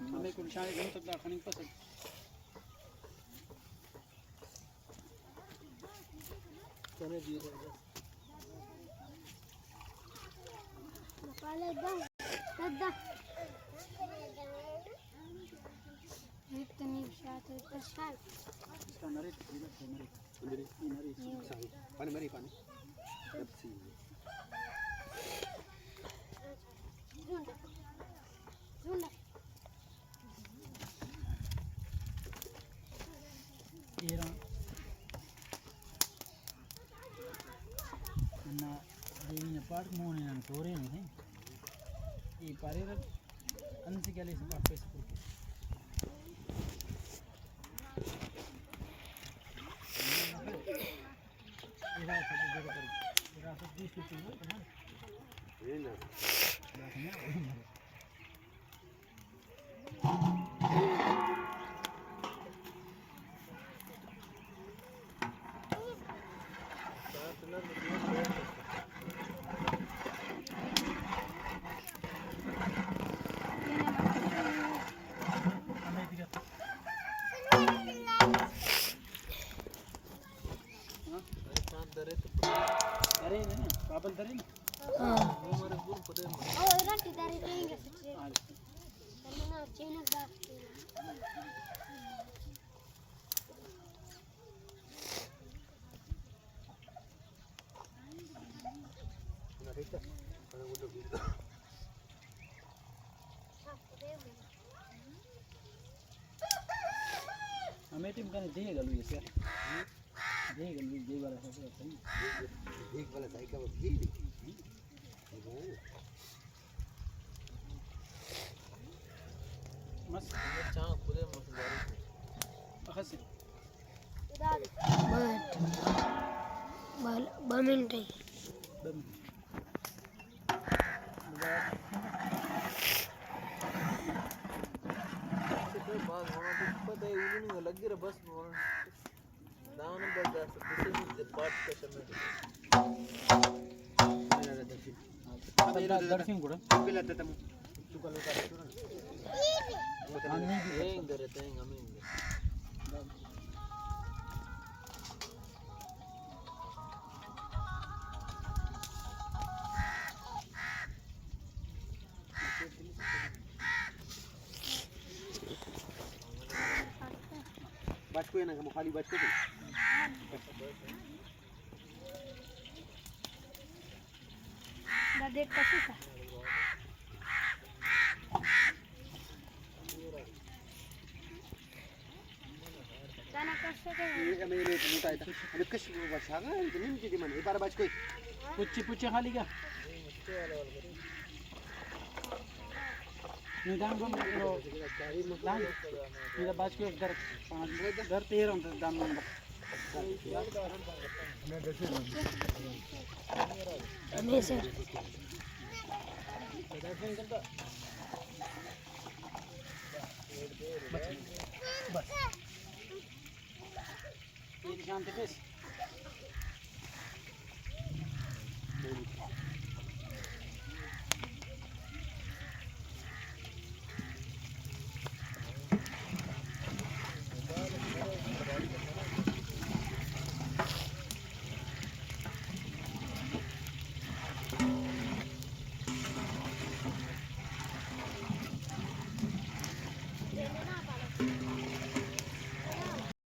हमें कुछ शायद नहीं तो खाने पसंद करने दिए पाले दम दादा इतनी शायद तो शायद इसका नरेट पानी मरी पानी ना देवी पार्क मोने ना तोरे नहीं ये पारे अंत के लिए सब आपके सब इधर सब जगह पर इधर सब 20 रुपए है ये ना अरे नहीं बाबल दरे ना हां वो हमारे गुरु पदे में ओ रंटी दरे देंगे सच्चे ना चेन का ना देखा अरे वो तो हमें टीम का देगा लू ये सर देगा लू दे वाला है सही देख वाला सही का भी मस्त चाह पूरे मसदारी अखसे इधर बट मिनट है बात होना तो पता है उन्होंने लग गया बस दावन बस जा सकते हैं पार्ट का समय दर्शन ಕೂಡ ಬಿಲ್ ಅತ್ತ ತಮ್ಮ ಚುಕಲು का हेंग रहते हैं हमें बात को है ना हम खाली बात को ना देख कैसे का जाना कैसे के ये मेरे मोटा है अरे कश बचागा इतनी किती मन एक बार बात कोई पुच्ची पुच्ची खाली क्या निदान को दान ये बात को एक दर 13 होता दान नंबर नहीं सर बस ये शांति पेश